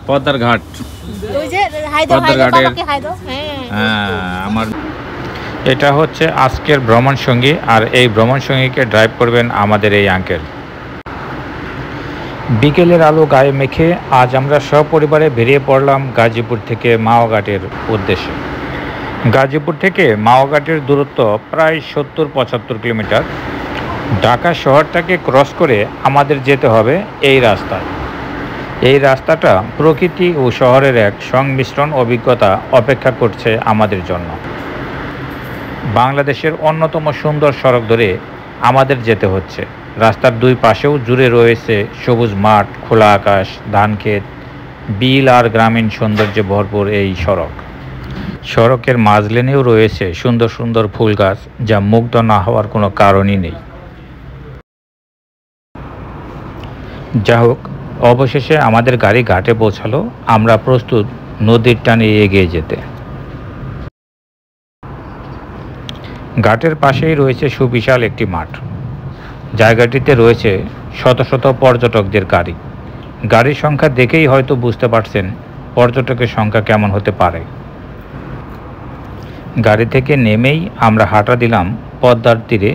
পদ্মার ঘাট। এটা হচ্ছে আজকের ভ্রমণ সঙ্গী, আর এই ভ্রমণ সঙ্গীকে ড্রাইভ করবেন আমাদের এই আঙ্কেল। বিকেলের আলো গায়ে মেখে আজ আমরা সপরিবারে বেরিয়ে পড়লাম গাজীপুর থেকে মাওঘাটের উদ্দেশ্যে। গাজীপুর থেকে মাওঘাটের দূরত্ব প্রায় 70-75 কিলোমিটার। ঢাকা শহরটাকে ক্রস করে আমাদের যেতে হবে এই রাস্তায়। এই রাস্তাটা প্রকৃতি ও শহরের এক সংমিশ্রণ অভিজ্ঞতা অপেক্ষা করছে আমাদের জন্য। বাংলাদেশের অন্যতম সুন্দর সড়ক ধরে আমাদের যেতে হচ্ছে। রাস্তার দুই পাশেও জুড়ে রয়েছে সবুজ মাঠ, খোলা আকাশ, ধানক্ষেত, বিল আর গ্রামীণ সৌন্দর্যে ভরপুর এই সড়ক। সড়কের মাঝলেনেও রয়েছে সুন্দর সুন্দর ফুল গাছ, যা মুগ্ধ না হওয়ার কোনো কারণই নেই। যা হোক, অবশেষে আমাদের গাড়ি ঘাটে পৌঁছালো। আমরা প্রস্তুত নদীর টানে এগিয়ে যেতে। ঘাটের পাশেই রয়েছে সুবিশাল একটি মাঠ। জায়গাটিতে রয়েছে শত শত পর্যটকদের গাড়ি। গাড়ির সংখ্যা দেখেই হয়তো বুঝতে পারছেন পর্যটকের সংখ্যা কেমন হতে পারে। গাড়ি থেকে নেমেই আমরা হাঁটা দিলাম পদ্মার তীরে।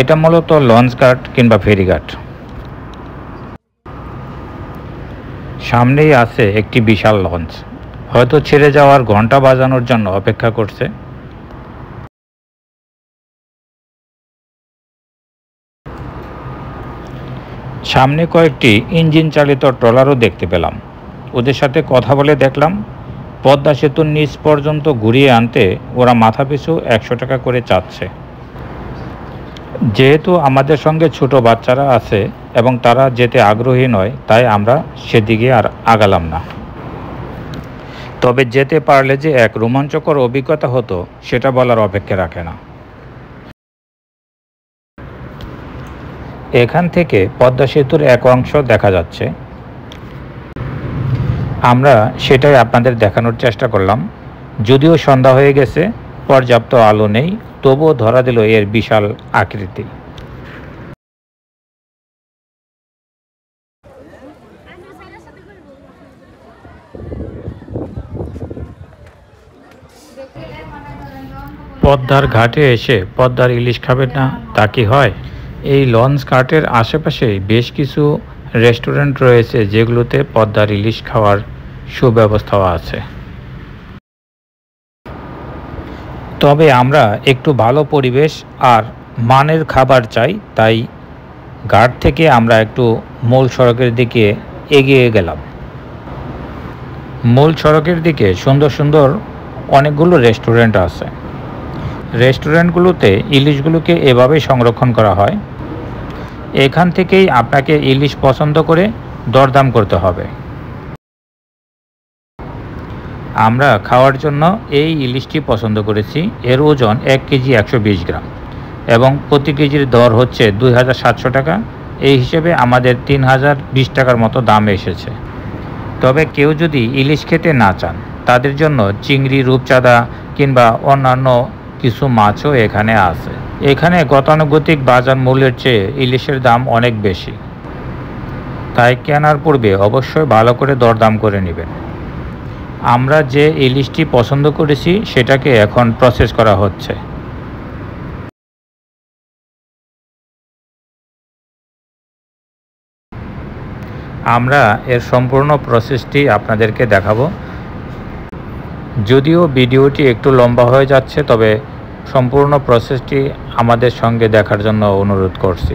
এটা মূলত লঞ্চ ঘাট কিংবা ফেরিঘাট। সামনেই আছে একটি বিশাল লঞ্চ, হয়তো ছেড়ে যাওয়ার ঘন্টা বাজানোর জন্য অপেক্ষা করছে। সামনে কয়েকটি ইঞ্জিন চালিত ট্রলারও দেখতে পেলাম। ওদের সাথে কথা বলে দেখলাম পদ্মা সেতুর নিচ পর্যন্ত ঘুরিয়ে আনতে ওরা মাথাপিছু 100 টাকা করে চাচ্ছে। যেহেতু আমাদের সঙ্গে ছোট বাচ্চারা আছে এবং তারা যেতে আগ্রহী নয়, তাই আমরা সেদিকে আর আগালাম না। তবে যেতে পারলে যে এক রোমাঞ্চকর অভিজ্ঞতা হতো, সেটা বলার অপেক্ষা রাখে না। এখান থেকে পদ্মা সেতুর এক অংশ দেখা যাচ্ছে। আমরা সেটাই আপনাদের দেখানোর চেষ্টা করলাম। যদিও সন্ধ্যা হয়ে গেছে, পর্যাপ্ত আলো নেই, তবুও ধরা দিল এর বিশাল আকৃতি। পদ্মার ঘাটে এসে পদ্মার ইলিশ খাবেন না তা কি হয়? এই লঞ্চ ঘাটের আশেপাশে বেশ কিছু রেস্টুরেন্ট রয়েছে, যেগুলোতে পদ্মার ইলিশ খাওয়ার সুব্যবস্থাও আছে। তবে আমরা একটু ভালো পরিবেশ আর মানের খাবার চাই, তাই ঘাট থেকে আমরা একটু মূল সড়কের দিকে এগিয়ে গেলাম। মূল সড়কের দিকে সুন্দর সুন্দর অনেকগুলো রেস্টুরেন্ট আছে। রেস্টুরেন্টগুলোতে ইলিশগুলোকে এভাবেই সংরক্ষণ করা হয়। এখান থেকেই আপনাকে ইলিশ পছন্দ করে দরদাম করতে হবে। আমরা খাওয়ার জন্য এই ইলিশটি পছন্দ করেছি। এর ওজন 1 কেজি 120 গ্রাম এবং প্রতি কেজির দর হচ্ছে 2700 টাকা। এই হিসেবে আমাদের 3020 টাকার মতো দাম এসেছে। তবে কেউ যদি ইলিশ খেতে না চান, তাদের জন্য চিংড়ি, রূপচাঁদা কিংবা অন্যান্য কিছু মাছও এখানে আছে। এখানে গতানুগতিক বাজার মূল্যের চেয়ে ইলিশের দাম অনেক বেশি, তাই কেনার পূর্বে অবশ্যই ভালো করে দরদাম করে নেবেন। আমরা যে ইলিশটি পছন্দ করেছি সেটাকে এখন প্রসেস করা হচ্ছে। আমরা এর সম্পূর্ণ প্রসেসটি আপনাদেরকে দেখাবো। যদিও ভিডিওটি একটু লম্বা হয়ে যাচ্ছে, তবে সম্পূর্ণ প্রসেসটি আমাদের সঙ্গে দেখার জন্য অনুরোধ করছি।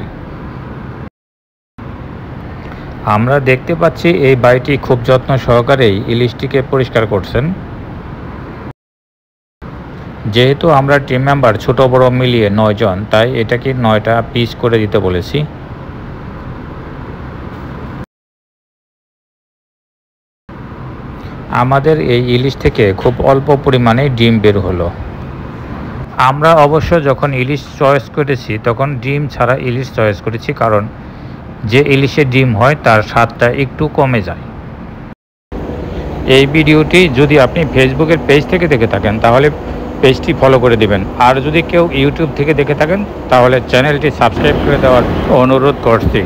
আমরা দেখতে পাচ্ছি এই ভাইটি খুব যত্ন সহকারেই ইলিশটিকে পরিষ্কার করছেন। যেহেতু আমরা টিম মেম্বার ছোট বড় মিলিয়ে 9 জন, তাই এটাকে 9টা পিস করে দিতে বলেছি। আমাদের এই ইলিশ থেকে খুব অল্প পরিমাণে ডিম বের হলো। আমরা অবশ্য যখন ইলিশ চয়েস করেছি তখন ডিম ছাড়া ইলিশ চয়েস করেছি, কারণ যে ইলিশে ডিম হয় তার স্বাদটা একটু কমে যায়। এই ভিডিওটি যদি আপনি ফেসবুকের পেজ থেকে দেখে থাকেন তাহলে পেজটি ফলো করে দিবেন, আর যদি কেউ ইউটিউব থেকে দেখে থাকেন তাহলে চ্যানেলটি সাবস্ক্রাইব করে দেওয়ার অনুরোধ করছি।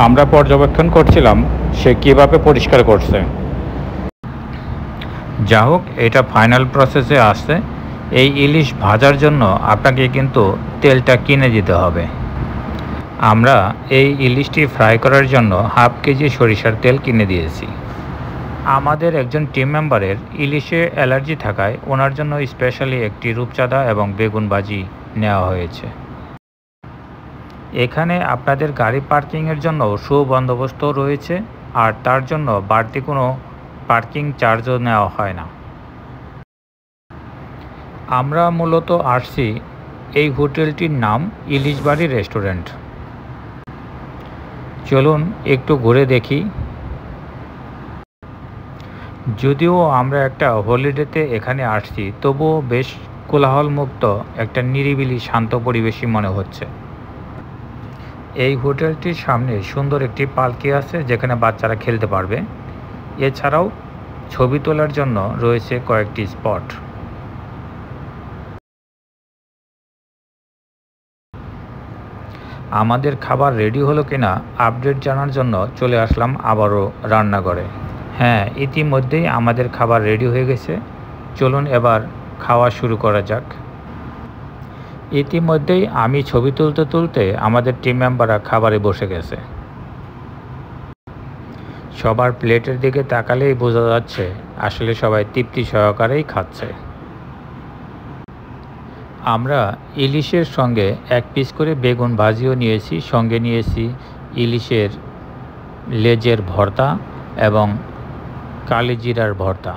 আমরা পর্যবেক্ষণ করছিলাম সে কিভাবে পরিষ্কার করছে। যা হোক, এটা ফাইনাল প্রসেসে আসছে। এই ইলিশ ভাজার জন্য আপনাকে কিন্তু তেলটা কিনে দিতে হবে। আমরা এই ইলিশটি ফ্রাই করার জন্য হাফ কেজি সরিষার তেল কিনে দিয়েছি। আমাদের একজন টিম মেম্বারের ইলিশে অ্যালার্জি থাকায় ওনার জন্য স্পেশালি একটি রূপচাঁদা এবং বেগুন ভাজি নেওয়া হয়েছে। এখানে আপনাদের গাড়ি পার্কিংয়ের জন্য সুবন্দোবস্ত রয়েছে, আর তার জন্য বাড়তি কোনো পার্কিং চার্জও নেওয়া হয় না। আমরা মূলত আসছি, এই হোটেলটির নাম ইলিশবাড়ি রেস্টুরেন্ট। চলুন একটু ঘুরে দেখি। যদিও আমরা একটা হলিডেতে এখানে আসছি, তবুও বেশ কোলাহলমুক্ত একটা নিরিবিলি শান্ত পরিবেশই মনে হচ্ছে। এই হোটেলটির সামনে সুন্দর একটি পালকি আছে যেখানে বাচ্চারা খেলতে পারবে। এছাড়াও ছবি তোলার জন্য রয়েছে কয়েকটি স্পট। আমাদের খাবার রেডি হলো কিনা আপডেট জানার জন্য চলে আসলাম আবারও রান্নাঘরে। হ্যাঁ, ইতিমধ্যেই আমাদের খাবার রেডি হয়ে গেছে। চলুন এবার খাওয়া শুরু করা যাক। ইতিমধ্যেই আমি ছবি তুলতে তুলতে আমাদের টিম মেম্বাররা খাবারে বসে গেছে। সবার প্লেটের দিকে তাকালেই বোঝা যাচ্ছে আসলে সবাই তৃপ্তি সহকারেই খাচ্ছে। আমরা ইলিশের সঙ্গে এক পিস করে বেগুন ভাজিও নিয়েছি, সঙ্গে নিয়েছি ইলিশের লেজের ভর্তা এবং কালিজিরার ভর্তা।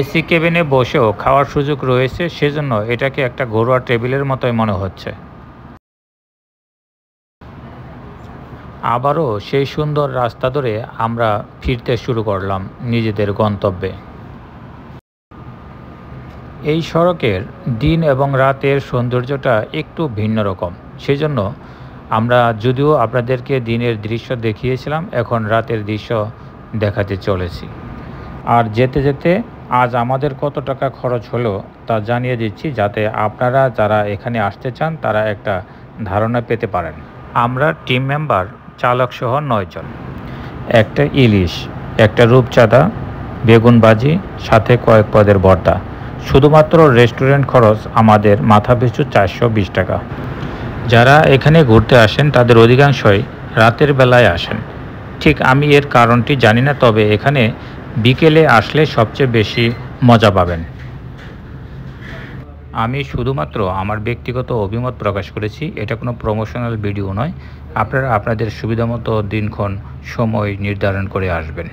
এসি কেবিনে বসেও খাওয়ার সুযোগ রয়েছে, সেজন্য এটাকে একটা ঘরোয়া টেবিলের মতোই মনে হচ্ছে। আবারও সেই সুন্দর রাস্তা ধরে আমরা ফিরতে শুরু করলাম নিজেদের গন্তব্যে। এই সড়কের দিন এবং রাতের সৌন্দর্যটা একটু ভিন্ন রকম, সেজন্য আমরা যদিও আপনাদেরকে দিনের দৃশ্য দেখিয়েছিলাম, এখন রাতের দৃশ্য দেখাতে চলেছি। আর যেতে যেতে আজ আমাদের কত টাকা খরচ হলো তা জানিয়ে দিচ্ছি, যাতে আপনারা যারা এখানে আসতে চান তারা একটা ধারণা পেতে পারেন। আমরা টিম মেম্বার চালকসহ 9 জন। একটা ইলিশ, একটা রূপচাঁদা, বেগুন ভাজি, সাথে কয়েক পদের ভর্তা। শুধুমাত্র রেস্টুরেন্ট খরচ আমাদের মাথাপিছু 420 টাকা। যারা এখানে ঘুরতে আসেন তাদের অধিকাংশই রাতের বেলায় আসেন। ঠিক আমি এর কারণটি জানি না, তবে এখানে বিকেলে আসলে সবচেয়ে বেশি মজা পাবেন। আমি শুধুমাত্র আমার ব্যক্তিগত অভিমত প্রকাশ করেছি, এটা কোনো প্রমোশনাল ভিডিও নয়। আপনারা আপনাদের সুবিধামতো দিনক্ষণ সময় নির্ধারণ করে আসবেন।